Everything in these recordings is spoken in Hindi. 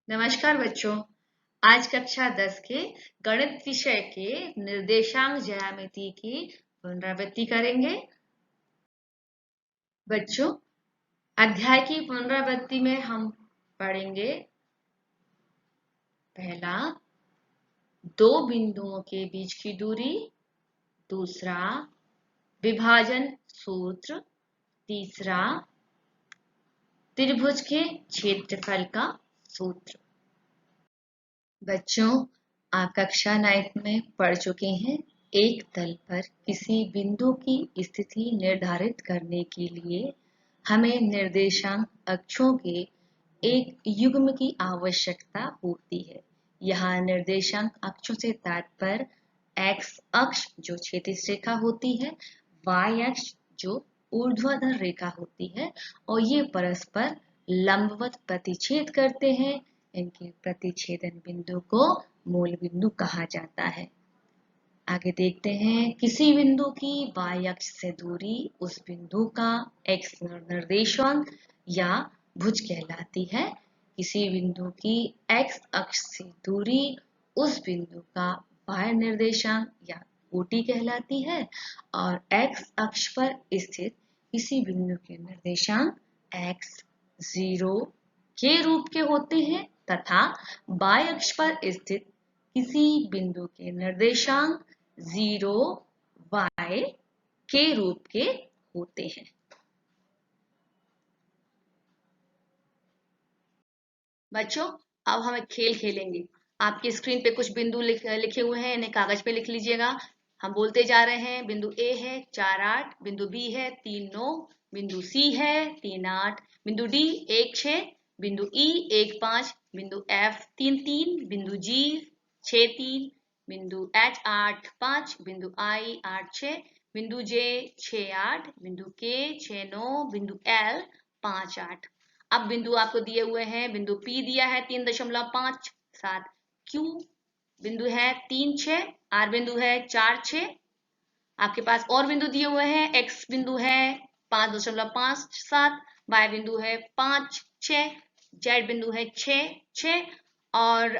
नमस्कार बच्चों। आज कक्षा 10 के गणित विषय के निर्देशांक ज्यामिति की पुनरावृत्ति करेंगे। बच्चों, अध्याय की पुनरावृत्ति में हम पढ़ेंगे पहला, दो बिंदुओं के बीच की दूरी। दूसरा, विभाजन सूत्र। तीसरा, त्रिभुज के क्षेत्रफल का सूत्र। बच्चों, आप कक्षा 9 में पढ़ चुके हैं। एक तल पर किसी बिंदु की स्थिति निर्धारित करने के लिए हमें निर्देशांक अक्षों के एक युग्म की आवश्यकता होती है। यहाँ निर्देशांक अक्षों से तात्पर्य एक्स अक्ष जो क्षैतिज रेखा होती है, वाई अक्ष जो ऊर्ध्वाधर रेखा होती है, और ये परस्पर लंबवत प्रतिच्छेद करते हैं। इनके प्रतिच्छेदन बिंदु को मूल बिंदु कहा जाता है। आगे देखते हैं, किसी बिंदु की वाई अक्ष से दूरी उस बिंदु का एक्स निर्देशांक या भुज कहलाती है। किसी बिंदु की एक्स अक्ष से दूरी उस बिंदु का वाई निर्देशांक या कोटि कहलाती है। और एक्स अक्ष पर स्थित किसी बिंदु के निर्देशांक एक्स 0 के रूप के होते हैं तथा बाय अक्ष पर स्थित किसी बिंदु के निर्देशांक 0 y के रूप के होते हैं। बच्चों, अब हम एक खेल खेलेंगे। आपकी स्क्रीन पे कुछ बिंदु लिखे हुए हैं, इन्हें कागज पे लिख लीजिएगा। हम बोलते जा रहे हैं। बिंदु ए है 4 8, बिंदु बी है 3 9, बिंदु सी है 3 8, बिंदु डी 1 6, बिंदु ई 1 5, बिंदु एफ 3 3, बिंदु जी 6 3, बिंदु एच 8 5, बिंदु आई 8 6, बिंदु जे 6 8, बिंदु के 6 9, बिंदु एल 5 8। अब बिंदु आपको दिए हुए हैं। बिंदु P दिया है 3.57, Q बिंदु है 3 6, R बिंदु है 4 6। आपके पास और बिंदु दिए हुए हैं। X बिंदु है 5.57, Y बिंदु है 5 6, Z बिंदु है 6 6, और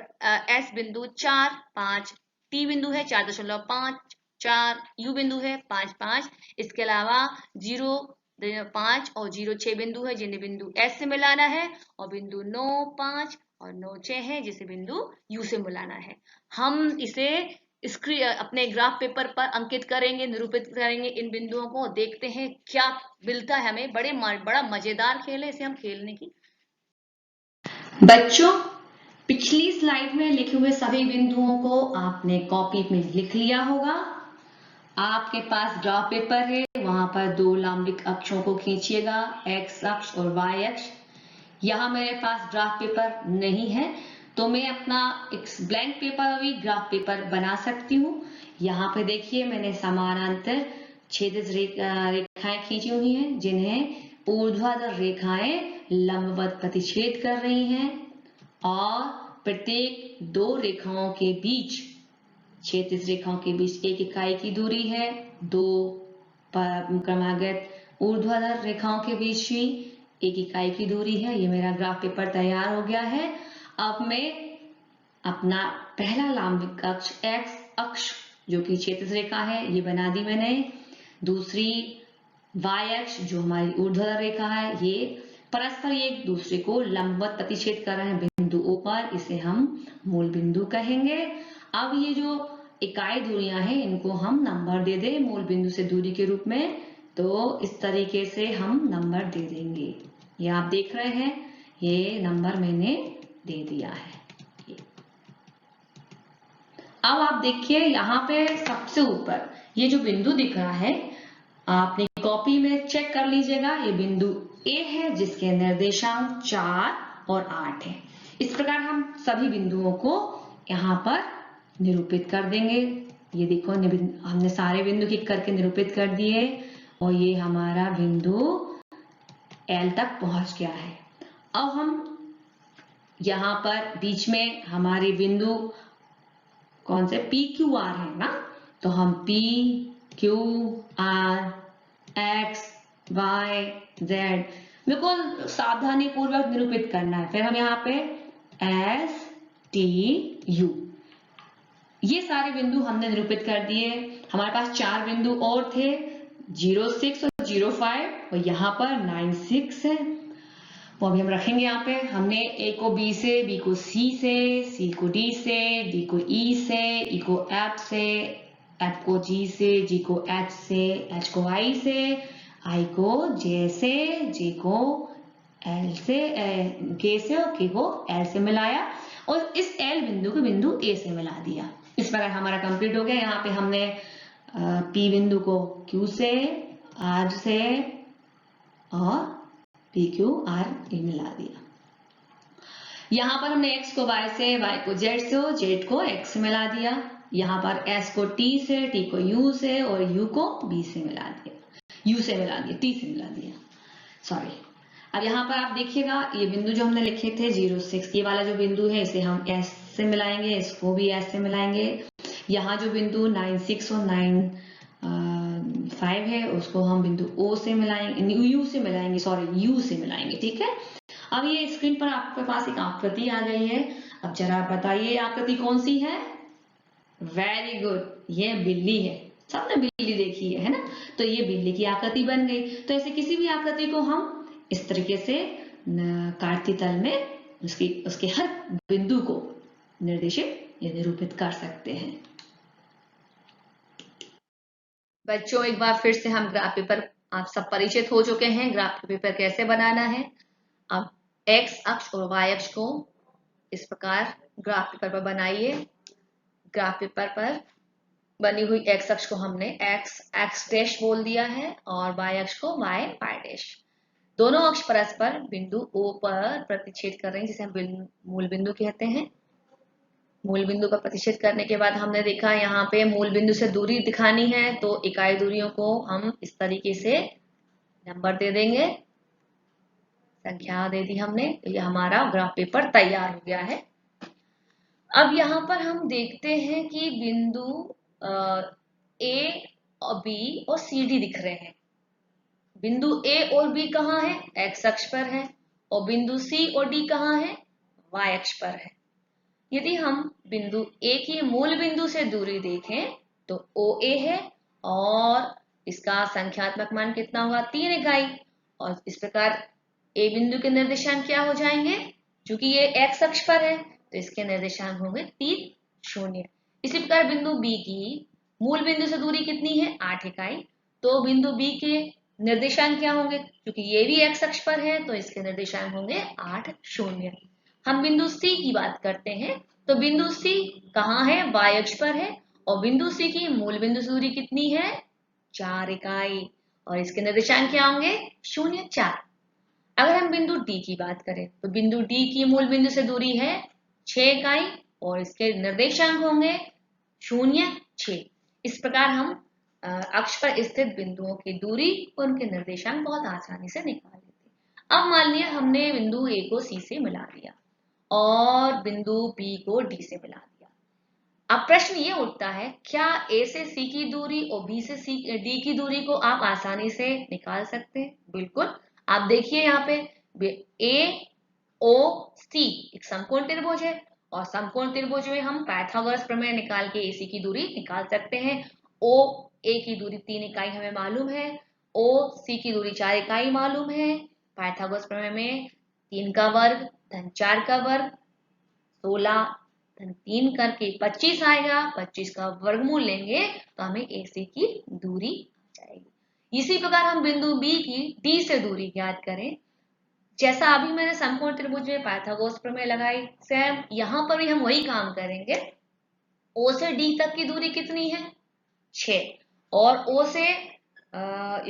S बिंदु 4 5, T बिंदु है 4.5 4, U बिंदु है 5 5। इसके अलावा 0.5 और 0.6 बिंदु है जिन्हें बिंदु S से मिलाना है, और बिंदु 9 5 और 9 6 है जिसे बिंदु U से मिलाना है। हम इसे अपने ग्राफ पेपर पर अंकित करेंगे, निरूपित करेंगे इन बिंदुओं को। देखते हैं क्या मिलता है हमें। बड़ा मजेदार खेल है, इसे हम खेलने की। बच्चों, पिछली स्लाइड में लिखे हुए सभी बिंदुओं को आपने कॉपी में लिख लिया होगा। आपके पास ग्राफ पेपर है, वहां पर दो लंबिक अक्षों को खींचिएगा, एक्स अक्ष और वाई अक्ष। यहाँ मेरे पास ग्राफ पेपर नहीं है, तो मैं अपना एक ब्लैंक पेपर भी ग्राफ पेपर बना सकती हूँ। यहाँ पे देखिए, मैंने समानांतर छेदित रेखाएं खींची हुई हैं जिन्हें ऊर्ध्वाधर रेखाएं लंबवत प्रतिच्छेद कर रही हैं, और प्रत्येक दो रेखाओं के बीच, क्षैतिज रेखाओं के बीच 1 इकाई की दूरी है। दो क्रमागत ऊर्ध्वाधर रेखाओं के बीच भी 1 इकाई की दूरी है। ये मेरा ग्राफ पेपर तैयार हो गया है। अब मैं अपना पहला लंबिक अक्ष एक्स अक्ष जो कि क्षैतिज रेखा है ये बना दी मैंने। दूसरी वाई अक्ष जो हमारी ऊर्ध्वाधर रेखा है, ये परस्पर एक दूसरे को लंबवत प्रतिच्छेद कर रहे हैं बिंदु O पर, इसे हम मूल बिंदु कहेंगे। अब ये जो इकाई दूरियां हैं इनको हम नंबर दे दें मूल बिंदु से दूरी के रूप में, तो इस तरीके से हम नंबर दे देंगे। ये आप देख रहे हैं, ये नंबर मैंने दे दिया है। अब आप देखिए, यहाँ पे सबसे ऊपर ये जो बिंदु दिख रहा है, आपने कॉपी में चेक कर लीजिएगा। ये बिंदु A है जिसके निर्देशांक 4 और 8 है। इस प्रकार हम सभी बिंदुओं को यहाँ पर निरूपित कर देंगे। ये देखो, हमने सारे बिंदु एक करके निरूपित कर दिए, और ये हमारा बिंदु L तक पहुंच गया है। अब हम यहाँ पर बीच में हमारे बिंदु कौन से P Q R है ना, तो हम P Q R X Y Z बिल्कुल सावधानी पूर्वक निरूपित करना है। फिर हम यहाँ पे एस टी यू। ये सारे बिंदु हमने निरूपित कर दिए। हमारे पास 4 बिंदु और थे, 06 और 05, और यहाँ पर 96 है, वो अभी हम रखेंगे यहाँ पे। हमने ए को बी से, बी को सी से, सी को डी से, डी को ई से, ई को एफ से, एफ को जी से, जी को एच से, एच को आई से, आई को जे से, जे को एल से, के से, और के को एल से मिलाया, और इस एल बिंदु को बिंदु ए से मिला दिया। इस प्रकार हमारा कंप्लीट हो गया। यहाँ पे हमने पी बिंदु को क्यू से, आर से और पी क्यू आर ए मिला दिया। यहाँ पर हमने x को y से, y को z से और z को x से मिला दिया। यहाँ पर s को t से, t को u से और u को b से मिला दिया, u से मिला दिया, t से मिला दिया, सॉरी। अब यहाँ पर आप देखिएगा, ये बिंदु जो हमने लिखे थे 06, ये वाला जो बिंदु है इसे हम s से मिलाएंगे, इसको भी s से मिलाएंगे। यहाँ जो बिंदु 96 और 95 है उसको हम बिंदु o से मिलाएंगे, u से मिलाएंगे, सॉरी u से मिलाएंगे, ठीक है। अब ये स्क्रीन पर आपके पास एक आकृति आ गई है। अब जरा बताइए आकृति कौन सी है? वेरी गुड, ये बिल्ली है। सबने बिल्ली देखी है ना? तो ये बिल्ली की आकृति बन गई। तो ऐसे किसी भी आकृति को हम इस तरीके से काटती तल में उसके हर बिंदु को निर्देशित या निरूपित कर सकते हैं। बच्चों, एक बार फिर से हम ग्राफ पेपर, आप सब परिचित हो चुके हैं ग्राफ पेपर कैसे बनाना है। अब x अक्ष और y अक्ष को इस प्रकार ग्राफ पेपर पर बनाइए। ग्राफ पेपर पर बनी हुई x अक्ष को हमने x डैश बोल दिया है और y अक्ष को y डैश। दोनों अक्ष परस्पर बिंदु O पर प्रतिच्छेद कर रहे हैं, जिसे हम मूल बिंदु कहते हैं। मूल बिंदु पर प्रतिच्छेद करने के बाद हमने देखा यहाँ पे मूल बिंदु से दूरी दिखानी है, तो इकाई दूरियों को हम इस तरीके से नंबर दे देंगे, संख्या दे दी हमने। तो ये हमारा ग्राफ पेपर तैयार हो गया है। अब यहाँ पर हम देखते हैं कि बिंदु ए और बी और सी डी दिख रहे हैं। बिंदु ए और बी कहाँ है? एक्स अक्ष पर है। और बिंदु सी और डी कहाँ है? वाई अक्ष पर है। यदि हम बिंदु ए की मूल बिंदु से दूरी देखें तो ओ ए है और इसका संख्यात्मक मान कितना होगा? 3 इकाई। और इस प्रकार ए बिंदु के निर्देशांक क्या हो जाएंगे? क्योंकि ये एक्स अक्ष पर है तो इसके निर्देशांक होंगे 3, 0। इसी प्रकार बिंदु बी की मूल बिंदु से दूरी कितनी है? 8 इकाई। तो बिंदु बी के निर्देशांक क्या होंगे? क्योंकि ये भी एक्स अक्ष पर है तो इसके निर्देशांक होंगे 8, 0। हम बिंदु सी की बात करते हैं तो बिंदु सी कहाँ है? वाई अक्ष पर है और बिंदु सी की मूल बिंदु से दूरी कितनी है? 4 इकाई और इसके निर्देशांक क्या होंगे? 0, 4। अगर हम बिंदु डी की बात करें तो बिंदु डी की मूल बिंदु से दूरी है 6 इकाई और इसके निर्देशांक होंगे 0, 6। इस प्रकार हम अक्ष पर स्थित बिंदुओं की दूरी और उनके निर्देशांक बहुत आसानी से निकाल लेते हैं। अब मान लिया हमने बिंदु ए को सी से मिला दिया और बिंदु बी को डी से मिला दिया। अब प्रश्न ये उठता है, क्या ए से सी की दूरी और बी से डी की दूरी को आप आसानी से निकाल सकते हैं? बिल्कुल। आप देखिए यहाँ पे ए ओ सी एक समकोण त्रिभुज है और समकोण त्रिभुज में हम पाइथागोरस प्रमेय निकाल के एसी की दूरी निकाल सकते हैं। ओ ए की दूरी 3 इकाई हमें मालूम है, ओ सी की दूरी 4 इकाई मालूम है। पाइथागोरस प्रमेय में 3 का वर्ग धन 4 का वर्ग 16 धन 3 करके 25 आएगा। 25 का वर्गमूल लेंगे तो हमें एसी की दूरी आ जाएगी। इसी प्रकार हम बिंदु बी की डी से दूरी ज्ञात करें। जैसा अभी मैंने समकोण त्रिभुज में पाइथागोरस प्रमेय लगाई, सेम यहाँ पर भी हम वही काम करेंगे। ओ से डी तक की दूरी कितनी है? 6 और ओ से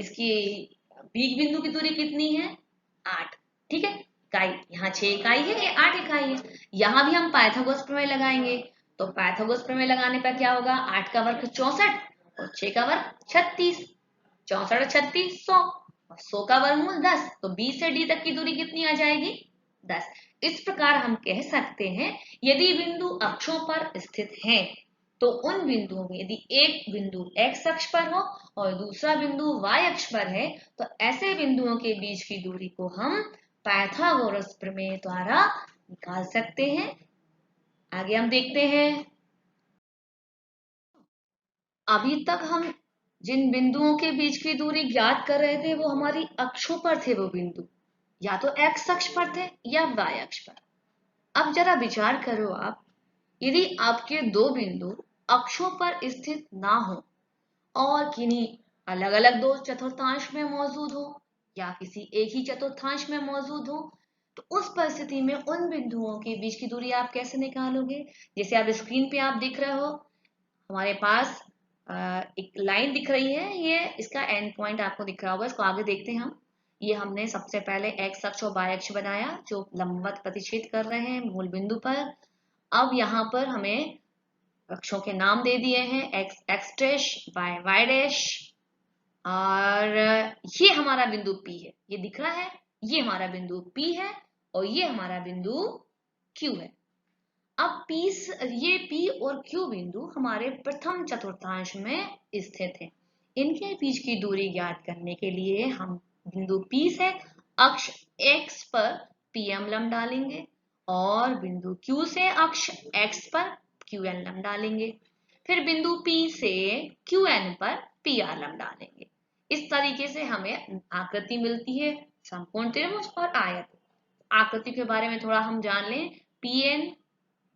इसकी बी बिंदु की दूरी कितनी है? 8। ठीक है, इकाई यहाँ 6 इकाई है, ये 8 इकाई है। यहाँ भी हम पाइथागोरस प्रमेय लगाएंगे तो पाइथागोरस प्रमेय लगाने पर क्या होगा? 8 का वर्ग 64 और 6 का वर्ग 36, 64 और 36 100 और 100 का वर्गमूल 10। तो बी से डी तक की दूरी कितनी आ जाएगी? 10। इस प्रकार हम कह सकते हैं यदि बिंदु अक्षों पर स्थित हैं तो उन बिंदुओं में यदि एक बिंदु x अक्ष पर हो और दूसरा बिंदु y अक्ष पर है तो ऐसे बिंदुओं के बीच की दूरी को हम पाइथागोरस प्रमेय द्वारा निकाल सकते हैं। आगे हम देखते हैं, अभी तक हम जिन बिंदुओं के बीच की दूरी ज्ञात कर रहे थे वो हमारी अक्षों पर थे। वो बिंदु या तो एक्स अक्ष पर थे या वाई अक्ष पर। अब जरा विचार करो आप, यदि आपके दो बिंदु अक्षों पर स्थित ना हो और किन्हीं अलग अलग दो चतुर्थांश में मौजूद हो या किसी एक ही चतुर्थांश में मौजूद हो, तो उस परिस्थिति में उन बिंदुओं के बीच की दूरी आप कैसे निकालोगे? जैसे आप स्क्रीन पे आप दिख रहे हो, हमारे पास एक लाइन दिख रही है, ये इसका एंड पॉइंट आपको दिख रहा होगा। इसको आगे देखते हैं हम। ये हमने सबसे पहले एक्स अक्ष और वाई अक्ष बनाया जो लंबवत प्रतिच्छेद कर रहे हैं मूल बिंदु पर। अब यहाँ पर हमें अक्षों के नाम दे दिए हैं, X X dash, Y Y dash, और ये हमारा बिंदु P है, ये दिख रहा है, ये हमारा बिंदु P है और ये हमारा बिंदु Q है। अब ये P और Q बिंदु हमारे प्रथम चतुर्थांश में स्थित है। इनके बीच की दूरी ज्ञात करने के लिए हम बिंदु P से अक्ष X पर PM लंब डालेंगे और बिंदु Q से अक्ष X पर QN लंब डालेंगे। फिर बिंदु P से QN पर PR लंब डालेंगे। इस तरीके से हमें आकृति मिलती है, समकोण त्रिभुज और आयत। आकृति के बारे में थोड़ा हम जान लें। PN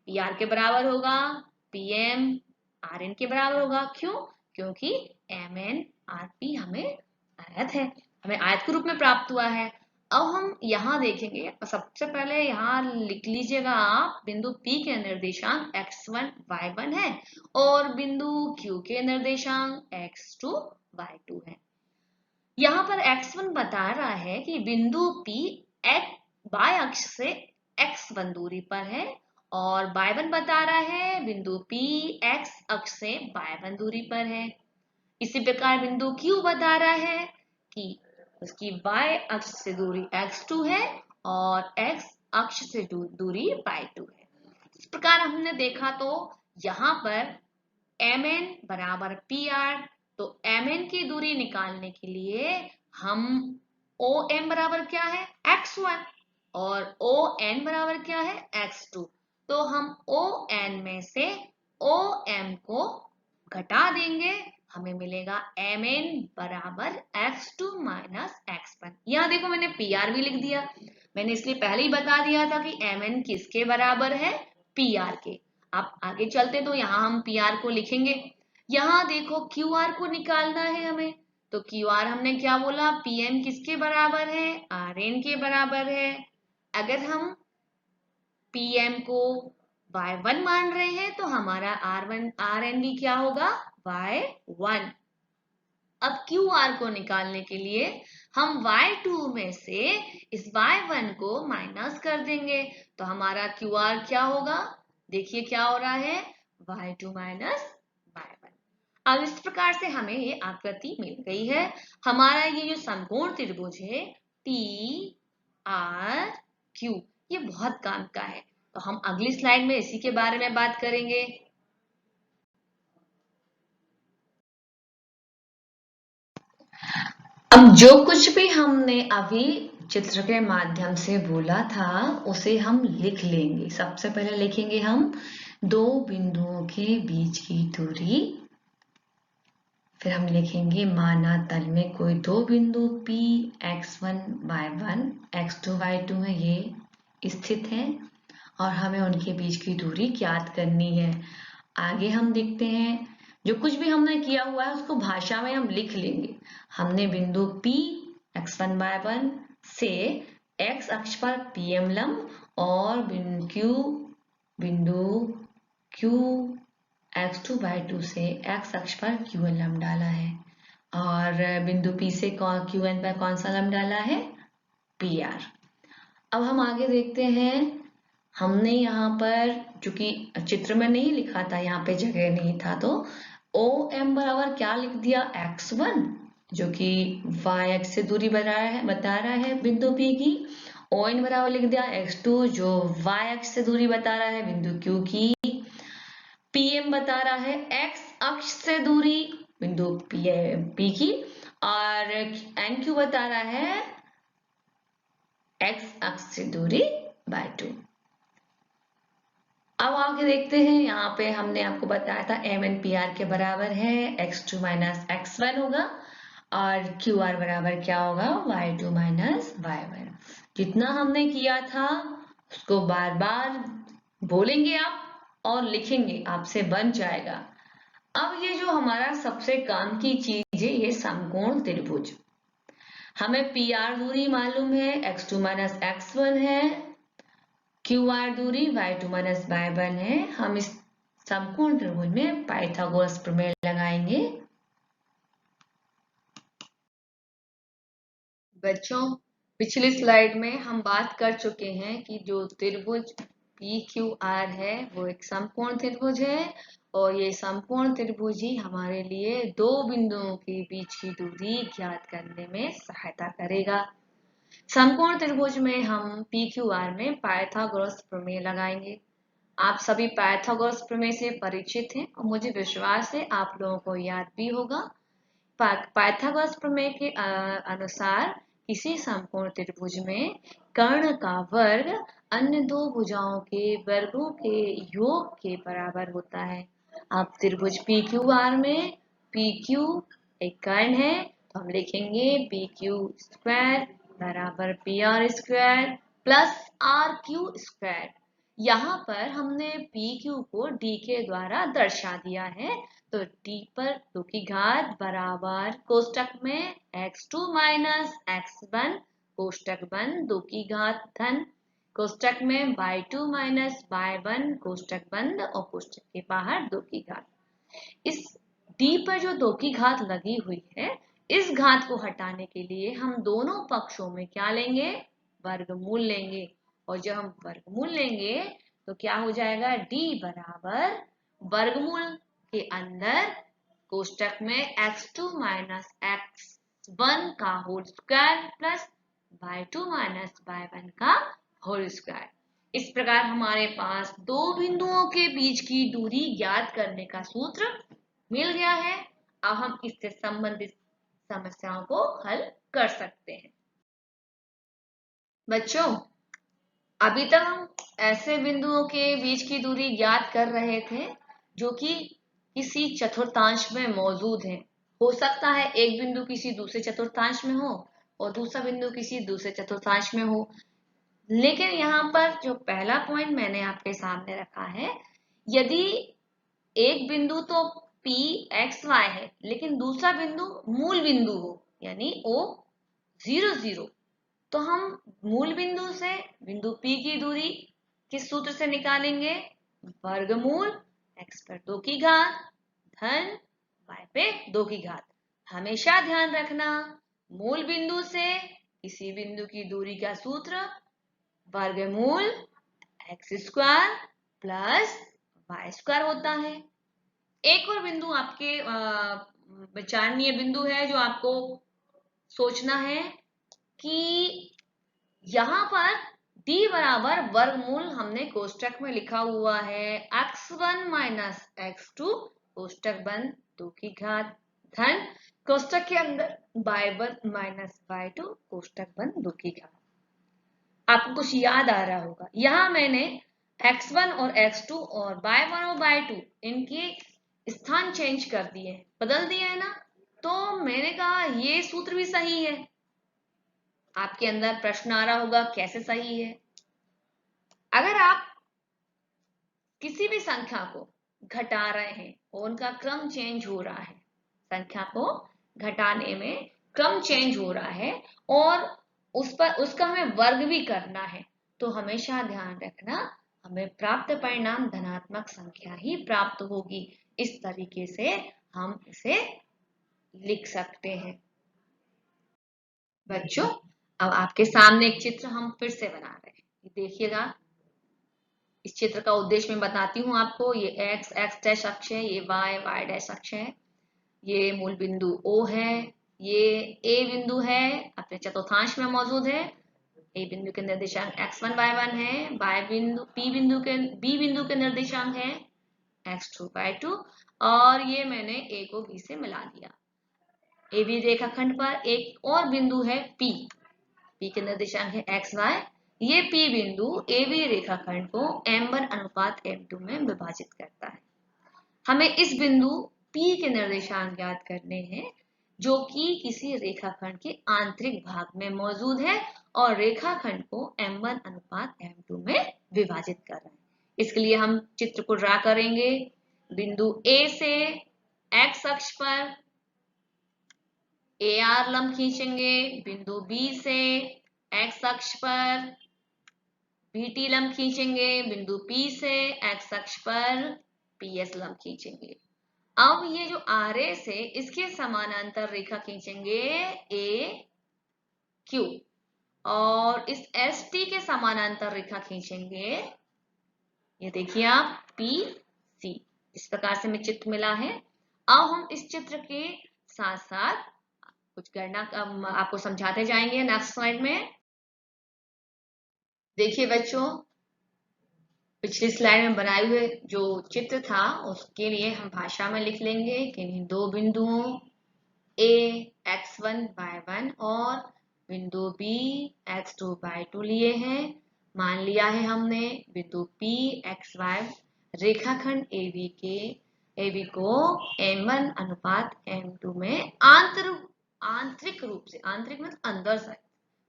PR के बराबर होगा, PM RN के बराबर होगा। क्यों? क्योंकि MN RP हमें आयत है, हमें आयत के रूप में प्राप्त हुआ है। अब हम यहाँ देखेंगे, सबसे पहले यहाँ लिख लीजिएगा आप, बिंदु P के निर्देशांक x1 y1 है और बिंदु Q के निर्देशांक x2 y2 है। यहाँ पर x1 बता रहा है कि बिंदु P y अक्ष से x1 दूरी पर है और y1 बता रहा है बिंदु P x अक्ष से y1 दूरी पर है। इसी प्रकार बिंदु Q बता रहा है कि उसकी y अक्ष से दूरी x2 है और x अक्ष से दूरी y2 है। इस प्रकार हमने देखा तो यहाँ पर MN बराबर PR, तो MN की दूरी निकालने के लिए हम OM बराबर क्या है x1 और ON बराबर क्या है x2, तो हम ON में से OM को घटा देंगे, हमें मिलेगा MN बराबर x2 माइनस x1। यहाँ देखो मैंने PR भी लिख दिया, मैंने इसलिए पहले ही बता दिया था कि MN किसके बराबर है, PR के। आप आगे चलते तो यहाँ हम PR को लिखेंगे। यहाँ देखो QR को निकालना है हमें, तो QR हमने क्या बोला, PM किसके बराबर है, RN के बराबर है। अगर हम PM को y1 मान रहे हैं तो हमारा RN भी क्या होगा, y1। अब QR को निकालने के लिए हम y2 में से इस y1 को माइनस कर देंगे, तो हमारा QR क्या होगा, देखिए क्या हो रहा है, y2 माइनस y1। अब इस प्रकार से हमें ये आकृति मिल गई है। हमारा ये जो समकोण त्रिभुज है TRQ, ये बहुत काम का है। तो हम अगली स्लाइड में इसी के बारे में बात करेंगे। अब जो कुछ भी हमने अभी चित्र के माध्यम से बोला था उसे हम लिख लेंगे। सबसे पहले लिखेंगे हम दो बिंदुओं के बीच की दूरी, फिर हम लिखेंगे माना तल में कोई दो बिंदु P x1 y1 x2 y2 है, ये स्थित हैं और हमें उनके बीच की दूरी ज्ञात करनी है। आगे हम देखते हैं, जो कुछ भी हमने किया हुआ है उसको भाषा में हम लिख लेंगे। हमने बिंदु P x1 y1 से x अक्ष पर PM लंब और बिंदु Q x2 y2 से x अक्ष पर QN लंब डाला है और बिंदु P से QN पर कौन सा लंब डाला है, PR। अब हम आगे देखते हैं, हमने यहाँ पर चूंकि चित्र में नहीं लिखा था, यहाँ पे जगह नहीं था, तो OM बराबर क्या लिख दिया, x1 जो कि y अक्ष से दूरी बता रहा है बिंदु P की। ON बराबर लिख दिया x2 जो y अक्ष से दूरी बता रहा है बिंदु Q की। PM बता रहा है x अक्ष से दूरी बिंदु P की और NQ बता रहा है x अक्ष से दूरी y2। अब आगे देखते हैं, यहाँ पे हमने आपको बताया था एम एन पी आर के बराबर है x2 माइनस x1 होगा और क्यू आर बराबर क्या होगा y2 माइनस y1। जितना हमने किया था उसको बार बार बोलेंगे आप और लिखेंगे, आपसे बन जाएगा। अब ये जो हमारा सबसे काम की चीज है, ये समकोण त्रिभुज। हमें पी आर दूरी मालूम है, x2 माइनस x1 है, क्यू आर दूरी y2 माइनस y1 है। हम इस समकोण त्रिभुज में पाइथागोरस प्रमेय लगाएंगे। बच्चों, पिछली स्लाइड में हम बात कर चुके हैं कि जो त्रिभुज पी क्यू आर है वो एक समकोण त्रिभुज है और ये समकोण त्रिभुज ही हमारे लिए दो बिंदुओं के बीच की दूरी ज्ञात करने में सहायता करेगा। समकोण त्रिभुज में हम पी क्यू आर में पाइथागोरस प्रमेय लगाएंगे। आप सभी पाइथागोरस प्रमेय से परिचित हैं और मुझे विश्वास है आप लोगों को याद भी होगा। पाइथागोरस प्रमेय के अनुसार किसी समकोण त्रिभुज में कर्ण का वर्ग अन्य दो भुजाओं के वर्गों के योग के बराबर होता है। अब त्रिभुज पी क्यू आर में पी क्यू एक कर्ण है तो हम लिखेंगे पी क्यू स्क्वायर बराबर P R square plus R Q square. यहाँ पर हमने पी क्यू को डी के द्वारा दर्शा दिया है तो d पर 2 की घात बराबर कोष्टक में x2 माइनस x1 कोष्टक बंद 2 की घात धन कोष्टक में y2 माइनस y1 कोष्टक बंद और कोष्टक के बाहर 2 की घात। इस d पर जो 2 की घात लगी हुई है, इस घात को हटाने के लिए हम दोनों पक्षों में क्या लेंगे, वर्गमूल लेंगे। और जब हम वर्गमूल लेंगे तो क्या हो जाएगा, d बराबर वर्गमूल के अंदर कोष्टक में x2 माइनस x1 का whole square plus y2 minus y1 का होल स्क्वायर। इस प्रकार हमारे पास दो बिंदुओं के बीच की दूरी ज्ञात करने का सूत्र मिल गया है। अब हम इससे संबंधित समस्याओं को हल कर सकते हैं। बच्चों, अभी तक हम ऐसे बिंदुओं के बीच की दूरी ज्ञात कर रहे थे जो कि किसी चतुर्थांश में मौजूद है। हो सकता है एक बिंदु किसी दूसरे चतुर्थांश में हो और दूसरा बिंदु किसी दूसरे चतुर्थांश में हो। लेकिन यहाँ पर जो पहला पॉइंट मैंने आपके सामने रखा है, यदि एक बिंदु तो P x y है लेकिन दूसरा बिंदु मूल बिंदु हो यानी O 0 0, तो हम मूल बिंदु से बिंदु P की दूरी किस सूत्र से निकालेंगे, वर्गमूल x पर 2 की घात धन y पे 2 की घात। हमेशा ध्यान रखना, मूल बिंदु से किसी बिंदु की दूरी का सूत्र वर्गमूल X square plus Y square होता है। एक और बिंदु आपके विचारणीय बिंदु है जो आपको सोचना है कि यहाँ पर d बराबर वर्गमूल हमने कोष्टक में लिखा हुआ है x1 माइनस x2 कोष्टक बंद 2 की घात धन कोष्टक के अंदर y1 माइनस y2 कोष्टक बंद 2 की घात। आपको कुछ याद आ रहा होगा, यहाँ मैंने x1 और x2 और y1 और y2 इनके स्थान चेंज कर दिए, बदल दिए है ना। तो मैंने कहा ये सूत्र भी सही है। आपके अंदर प्रश्न आ रहा होगा कैसे सही है। अगर आप किसी भी संख्या को घटा रहे हैं और उनका क्रम चेंज हो रहा है, संख्या को घटाने में क्रम चेंज हो रहा है और उसका हमें वर्ग भी करना है, तो हमेशा ध्यान रखना हमें प्राप्त परिणाम धनात्मक संख्या ही प्राप्त होगी। इस तरीके से हम इसे लिख सकते हैं। बच्चों, अब आपके सामने एक चित्र हम फिर से बना रहे हैं, देखिएगा। इस चित्र का उद्देश्य मैं बताती हूँ आपको। ये x डैश अक्ष है, ये y डैश अक्ष है, ये मूल बिंदु O है, ये A बिंदु है, अपने चतुर्थांश में मौजूद है। A बिंदु के निर्देशांक x1 y1 है, B बिंदु के निर्देशांक है x2 y2 और ये मैंने A को B से मिला दिया। AB रेखाखंड पर एक और बिंदु है P के निर्देशांक है xy, ये P बिंदु AB रेखाखंड को M1 अनुपात M2 में विभाजित करता है। हमें इस बिंदु P के निर्देशांक ज्ञात करने हैं जो कि किसी रेखाखंड के आंतरिक भाग में मौजूद है और रेखाखंड को M1 अनुपात M2 में विभाजित कर रहा है। इसके लिए हम चित्र को ड्रा करेंगे। बिंदु A से X अक्ष पर AR लंब खींचेंगे। बिंदु B से X अक्ष पर BT लंब खींचेंगे। बिंदु P से X अक्ष पर PS लंब खींचेंगे। अब ये जो RS है इसके समानांतर रेखा खींचेंगे AQ और इस ST के समानांतर रेखा खींचेंगे, ये देखिए आप PC। इस प्रकार से हमें चित्र मिला है। अब हम इस चित्र के साथ साथ कुछ गणना आपको समझाते जाएंगे नेक्स्ट स्लाइड में। देखिए बच्चों, पिछली स्लाइड में बनाए हुए जो चित्र था उसके लिए हम भाषा में लिख लेंगे कि इन दो बिंदुओं A x1/1 और बिंदु B x2/2 लिए हैं। मान लिया है हमने बिंदु P xy रेखाखंड AB को M1 अनुपात M2 में आंतरिक रूप से, आंतरिक मतलब अंदर से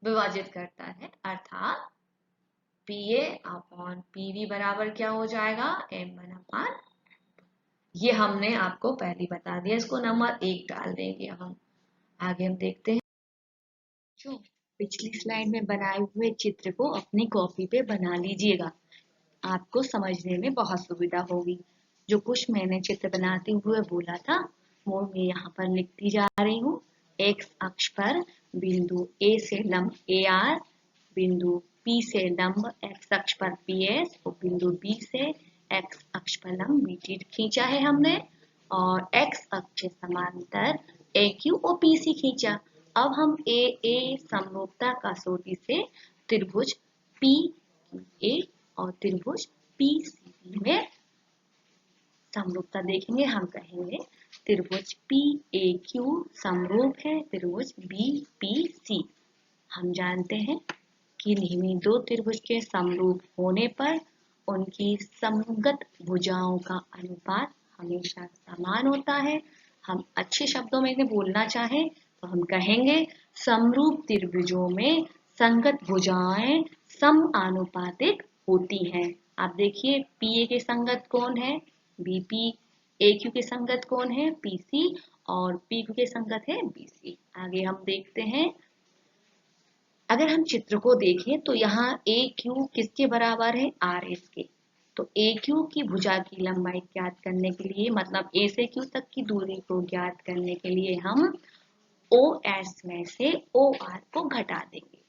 विभाजित करता है, अर्थात PA अपॉन PB बराबर क्या हो जाएगा, M1 अपॉन। ये हमने आपको पहले बता दिया, इसको नंबर 1 डाल देंगे। हम आगे हम देखते हैं। जो पिछली स्लाइड में बनाए हुए चित्र को अपनी कॉपी पे बना लीजिएगा, आपको समझने में बहुत सुविधा होगी। जो कुछ मैंने चित्र बनाते हुए बोला था वो मैं यहाँ पर लिखती जा रही हूँ। X अक्ष पर बिंदु A से लंब AR, बिंदु P से लंब X अक्ष पर PS और बिंदु B से X अक्ष पर लंब BT खींचा है हमने, और X अक्ष के समांतर AQ और PC खींचा। अब हम AA समरूपता कसौटी से त्रिभुज PQA और त्रिभुज PCB में समरूपता देखेंगे। हम कहेंगे त्रिभुज PAQ समरूप है त्रिभुज BPC। हम जानते हैं कि निम्न दो त्रिभुज के समरूप होने पर उनकी समगत भुजाओं का अनुपात हमेशा समान होता है। हम अच्छे शब्दों में इन्हें बोलना चाहें तो हम कहेंगे समरूप त्रिभुजों में संगत भुजाएं समानुपातिक होती हैं। आप देखिए PA के संगत कौन है BP, AQ के संगत कौन है PC और PQ के संगत है BC। आगे हम देखते हैं, अगर हम चित्र को देखें तो यहाँ AQ किसके बराबर है, RS के। तो AQ की भुजा की लंबाई ज्ञात करने के लिए, मतलब A से Q तक की दूरी को ज्ञात करने के लिए हम OS में से OR को घटा देंगे।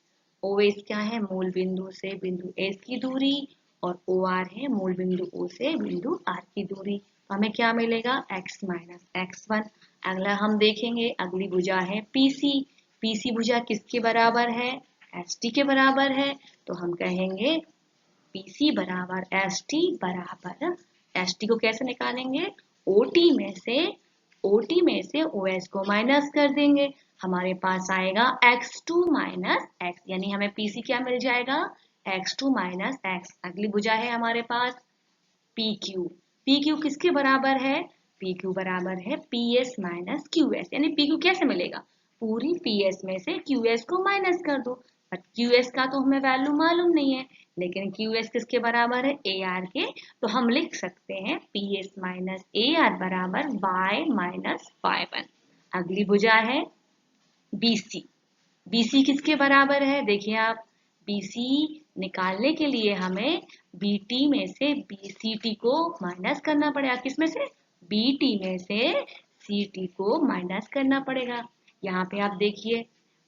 OS क्या है, मूल बिंदु से बिंदु S की दूरी, और OR है मूल बिंदु O से बिंदु R की दूरी। तो हमें क्या मिलेगा, x माइनस x1। अगला हम देखेंगे, अगली भुजा है PC। PC भुजा किसके बराबर है, ST के बराबर है। तो हम कहेंगे PC बराबर ST बराबर, ST को कैसे निकालेंगे, OT में से OS को माइनस कर देंगे। हमारे पास आएगा x2 माइनस x, यानी हमें PC क्या मिल जाएगा, x2 माइनस x। अगली भुजा है हमारे पास PQ। PQ किसके बराबर है, PQ बराबर है PS माइनस QS, यानी PQ कैसे मिलेगा, पूरी PS में से QS को माइनस कर दो। बट QS का तो हमें वैल्यू मालूम नहीं है, लेकिन QS किसके बराबर है, AR के। तो हम लिख सकते हैं PS माइनस AR बराबर Y माइनस Y1। अगली भुजा है BC। BC किसके बराबर है, देखिए आप, BC निकालने के लिए हमें BT में से BCT को माइनस करना पड़ेगा। किसमें से, BT में से CT को माइनस करना पड़ेगा। यहाँ पे आप देखिए,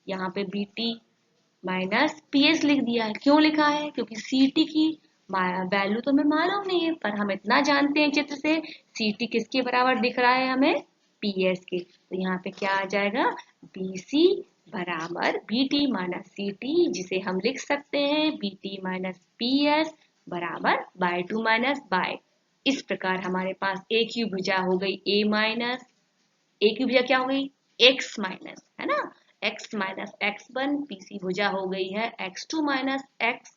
यहाँ पे BT माइनस PS लिख दिया है। क्यों लिखा है, क्योंकि CT की वैल्यू तो हमें मालूम नहीं है, पर हम इतना जानते हैं चित्र से CT किसके बराबर दिख रहा है हमें, PS के। तो यहाँ पे क्या आ जाएगा, BC बराबर BT माइनस CT, जिसे हम लिख सकते हैं BT माइनस PS बराबर by2 माइनस by। इस प्रकार हमारे पास AQ भुजा हो गई A माइनस, AQ भुजा क्या हो गई, X माइनस, है ना, x माइनस x1। PC भुजा हो गई है x2 minus x,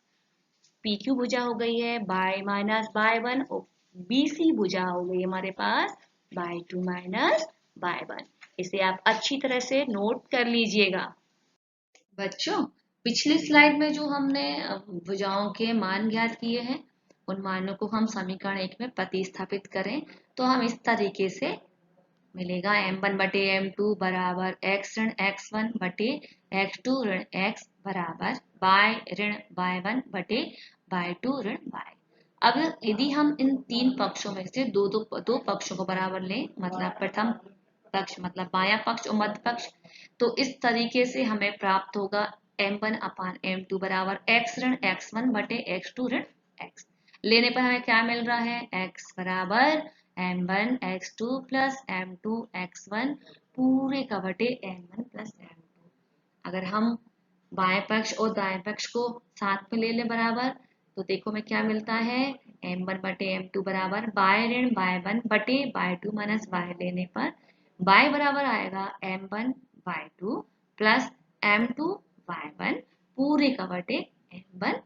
P Q भुजा हो गई है बाय माइनस बाय वन, और बी सी भुजा हो गई है हमारे पास by two minus by one. इसे आप अच्छी तरह से नोट कर लीजिएगा। बच्चों, पिछली स्लाइड में जो हमने भुजाओं के मान ज्ञात किए हैं, उन मानों को हम समीकरण 1 में प्रतिस्थापित करें तो हम इस तरीके से मिलेगा m1 बटे m2 बराबर x ऋण x1 बटे x2 ऋण x बराबर बाय ऋण y1 बटे y2 ऋण y। अब यदि हम इन तीन पक्षों में से दो पक्षों को बराबर लें, मतलब प्रथम पक्ष मतलब बायां पक्ष और मध्य पक्ष, तो इस तरीके से हमें प्राप्त होगा m1 अपान m2 बराबर x ऋण x1 बटे x2 ऋण x। लेने पर हमें क्या मिल रहा है, x बराबर m1 x2 plus m2 x1 पूरे का बटे m1 प्लस m2। अगर हम बाएं पक्ष और दाएं पक्ष को साथ में ले लें बराबर, तो देखो हमें क्या मिलता है, m1 बटे m2 बराबर बाय ऋण y1 बटे y2 माइनस y लेने पर y बराबर आएगा m1 y2 plus m2 y1 पूरे का बटे m1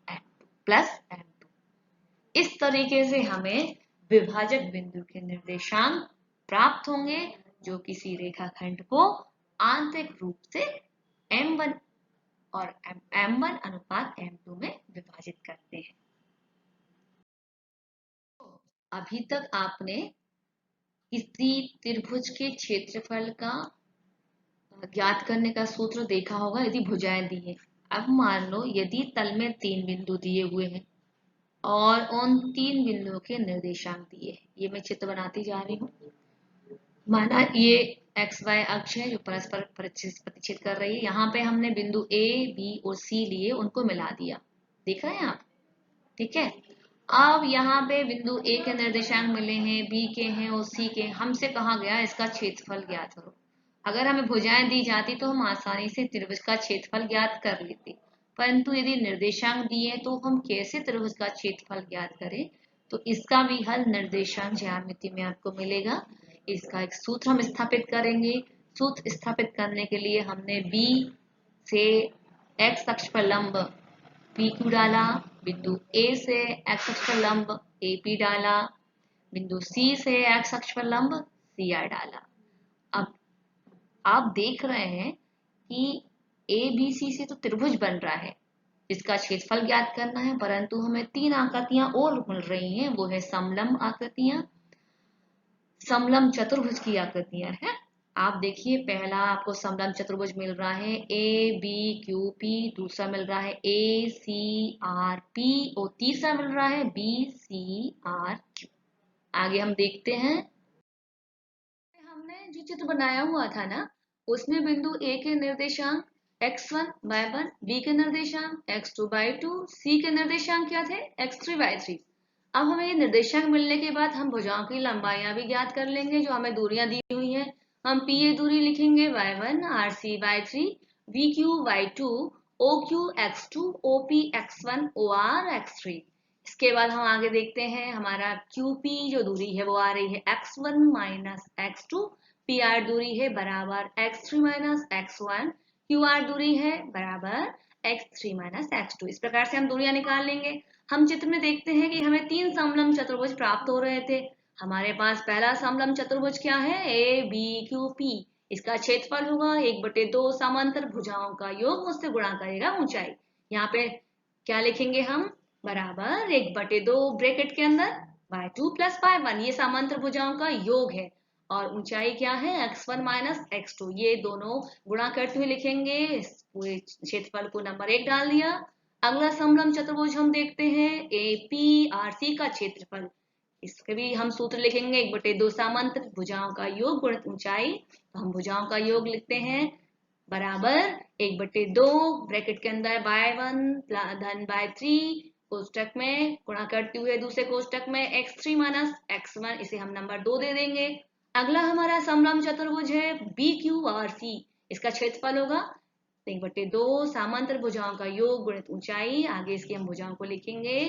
m2 प्लस m2। इस तरीके से हमें विभाजक बिंदु के निर्देशांक प्राप्त होंगे जो किसी रेखाखंड को आंतरिक रूप से m1 और m1 अनुपात m2 में विभाजित करते हैं। अभी तक आपने किसी त्रिभुज के क्षेत्रफल का ज्ञात करने का सूत्र देखा होगा यदि भुजाएं दी है। अब मान लो यदि तल में 3 बिंदु दिए हुए हैं और उन 3 बिंदुओं के निर्देशांक दिए हैं। ये मैं चित्र बनाती जा रही हूँ। माना ये एक्स वाई अक्ष है जो परस्पर प्रतिच्छेद कर रही है। यहाँ पे हमने बिंदु ए बी और सी लिए, उनको मिला दिया, देख रहे हैं आप, ठीक है। अब यहाँ पे बिंदु ए के निर्देशांक मिले हैं, बी के हैं और सी के। हमसे कहा गया इसका क्षेत्रफल ज्ञात करो। अगर हमें भुजाएं दी जाती तो हम आसानी से त्रिभुज का क्षेत्रफल ज्ञात कर लेते, परंतु यदि निर्देशांक दिए तो हम कैसे त्रिभुज का क्षेत्रफल ज्ञात करें। तो इसका भी हल निर्देशांक ज्यामिति में आपको मिलेगा। इसका एक सूत्र हम स्थापित करेंगे। सूत्र स्थापित करने के लिए हमने बी से एक्स अक्ष पर लंब PQ डाला, बिंदु A से x अक्ष पर लंब AP डाला, बिंदु C से x अक्ष पर लंब CR डाला। अब आप देख रहे हैं कि ABC से तो त्रिभुज बन रहा है जिसका क्षेत्रफल ज्ञात करना है, परंतु हमें 3 आकृतियां और मिल रही हैं, वो है समलंब आकृतियां, समलंब चतुर्भुज की आकृतियां हैं। आप देखिए पहला आपको समलंब चतुर्भुज मिल रहा है ए बी क्यू पी, दूसरा मिल रहा है ए सी आर पी और तीसरा मिल रहा है बी सी आर क्यू। आगे हम देखते हैं, हमने जो चित्र बनाया हुआ था ना, उसमें बिंदु ए के निर्देशांक x1 y1, बी के निर्देशांक x2 y2, सी के निर्देशांक क्या थे x3 y3। अब हमें ये निर्देशांक मिलने के बाद हम भुजाओं की लंबाइयां भी ज्ञात कर लेंगे। जो हमें दूरियां दी हुई हैं, हम पी ए दूरी लिखेंगे y1, R C y3, V Q y2, O Q x2, O P x1, O R x3। इसके बाद हम आगे देखते हैं, हमारा QP जो दूरी है वो आ रही है x1 माइनस x2, PR दूरी है बराबर x3 माइनस x1, QR दूरी है बराबर x3 माइनस x2। इस प्रकार से हम दूरियां निकाल लेंगे। हम चित्र में देखते हैं कि हमें 3 समलंब चतुर्भुज प्राप्त हो रहे थे। हमारे पास पहला समलंब चतुर्भुज क्या है, ए बी क्यू पी। इसका क्षेत्रफल होगा 1/2 समांतर भुजाओं का योग, उससे गुणा करेगा ऊंचाई। यहाँ पे क्या लिखेंगे हम, बराबर 1/2 ब्रैकेट के अंदर y2 प्लस y1, ये समांतर भुजाओं का योग है, और ऊंचाई क्या है x1 माइनस x2, ये दोनों गुणा करते हुए लिखेंगे। इस पूरे क्षेत्रफल को नंबर 1 डाल दिया। अगला समलंब चतुर्भुज हम देखते हैं APRC का क्षेत्रफल। इसके भी हम सूत्र लिखेंगे 1/2 समांतर भुजाओं का योग गुणित ऊंचाई। तो हम भुजाओं का योग लिखते हैं बराबर 1/2 ब्रैकेट के अंदर y1 धन y3 कोष्टक में गुणा करते हुए दूसरे कोष्टक में x3 माइनस x1, इसे हम नंबर 2 दे देंगे। अगला हमारा समलंब चतुर्भुज है BQRC। इसका क्षेत्रफल होगा 1/2 समांतर भुजाओं का योग गुणित ऊंचाई। आगे इसकी हम भुजाओं को लिखेंगे,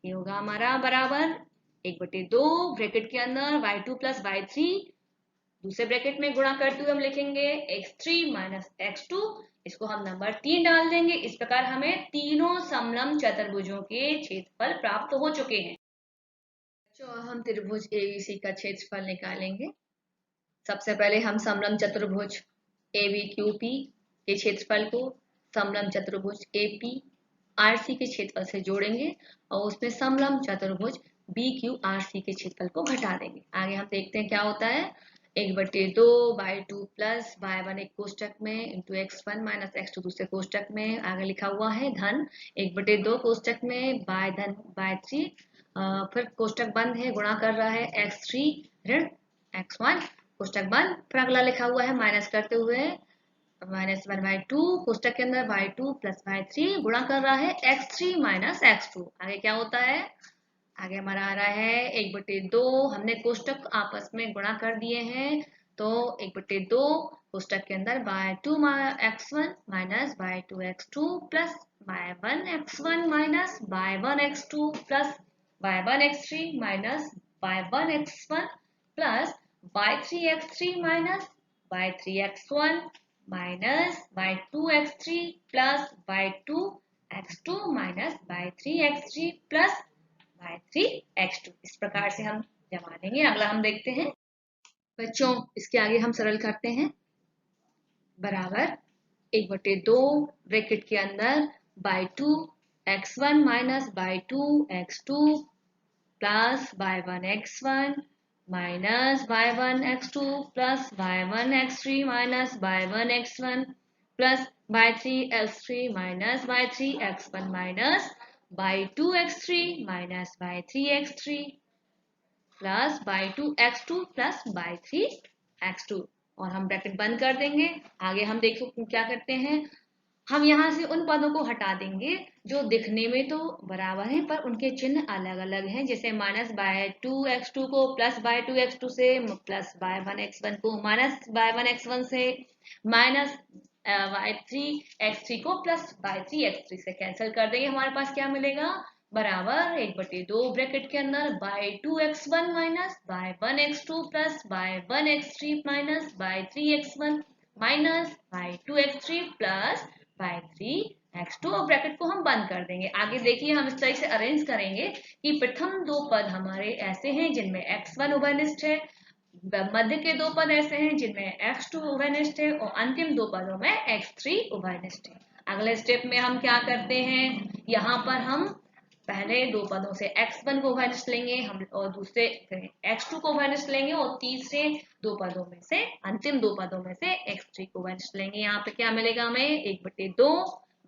ये होगा हमारा बराबर 1/2 ब्रैकेट के अंदर y2 प्लस y3, दूसरे ब्रैकेट में गुणा करते हुए हम लिखेंगे x3 माइनस x2, इसको हम नंबर 3 डाल देंगे। इस प्रकार हमें तीनों समलंब चतुर्भुजों के क्षेत्रफल प्राप्त हो चुके हैं। तो हम त्रिभुज ABC का क्षेत्रफल निकालेंगे। सबसे पहले हम समलंब चतुर्भुज ABQP के क्षेत्रफल को समलंब चतुर्भुज APRC के क्षेत्रफल से जोड़ेंगे और उसमें समलंब चतुर्भुज BQRC के क्षेत्रफल को घटा देंगे। आगे हम देखते हैं क्या होता है। 1/2/2 प्लस y1 एक कोष्टक में इंटू x1 माइनस x2 दूसरे कोष्टक में, आगे लिखा हुआ है धन 1/2 कोष्टक में y धन y3, फिर कोष्टक बंद है, गुणा कर रहा है x3 ऋण x1 कोष्टक बंद, फिर अगला लिखा हुआ है माइनस करते हुए -1/2 कोष्टक के अंदर y2 प्लस y3 गुणा कर रहा है x3 माइनस x2। आगे क्या होता है, आगे हमारा आ रहा है 1/2, हमने कोष्टक आपस में गुणा कर दिए हैं तो 1/2 कोष्टक के अंदर y2 x1 minus y2 x2 plus y1 x1 minus y1 x2 plus y1 x3 minus y1 x1 plus y3 x3 minus y3 x1 minus y2 x3 plus y2 x2 minus y3 x3 plus y3 x2। इस प्रकार से हम जमा देंगे। अगला हम देखते हैं बच्चों, इसके आगे हम सरल करते हैं। बराबर 1/2 ब्रैकेट के अंदर y2 x1 minus y2 x2 plus y1 x1 minus y1 x2 plus y1 x3 minus y1 x1 plus y3 x3 minus y3 x1 minus y2 x3 minus y3 x3 plus y2 x2 plus y3 x2 और हम ब्रैकेट बंद कर देंगे। आगे हम देखो क्या करते हैं, हम यहाँ से उन पदों को हटा देंगे जो दिखने में तो बराबर हैं पर उनके चिन्ह अलग अलग हैं। जैसे माइनस y2 x2 को प्लस y2 x2 से, प्लस y1 x1 को माइनस y1 x1 से, माइनस y3 x3 को प्लस y3 x3 से कैंसिल कर देंगे। हमारे पास क्या मिलेगा, बराबर 1/2 ब्रैकेट के अंदर y2 x1 minus y1 x2 plus y1 x3 minus y3 x1 minus y2 x3 plus y3 x2 और ब्रैकेट को हम बंद कर देंगे। आगे देखिए हम इस तरह से अरेंज करेंगे कि प्रथम दो पद हमारे ऐसे हैं जिनमें x1 उभयनिष्ठ है, मध्य के दो पद ऐसे हैं जिनमें x2 उभयनिष्ठ है और अंतिम दो पदों में x3 उभयनिष्ठ है। अगले स्टेप में हम क्या करते हैं, यहाँ पर हम पहले दो पदों से x1 को उभयनिष्ठ लेंगे हम और दूसरे x2 को उभयनिष्ठ लेंगे और तीसरे दो पदों में से, अंतिम दो पदों में से x3 को उभयनिष्ठ लेंगे। यहाँ पे क्या मिलेगा हमें, 1/2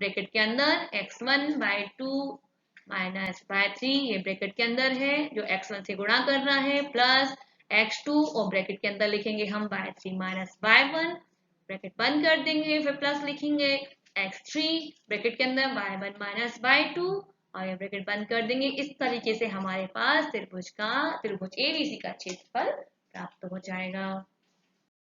ब्रैकेट के अंदर x1 y2 माइनस y3 ये ब्रैकेट के अंदर है जो x1 से गुणा कर रहा है, प्लस x2 और ब्रैकेट के अंदर लिखेंगे हम y3 माइनस y1, ब्रैकेट बंद कर देंगे, फिर प्लस लिखेंगे x3 ब्रैकेट के अंदर y1 माइनस y2 और ये ब्रैकेट बंद कर देंगे। इस तरीके से हमारे पास त्रिभुज ABC का क्षेत्रफल प्राप्त हो जाएगा।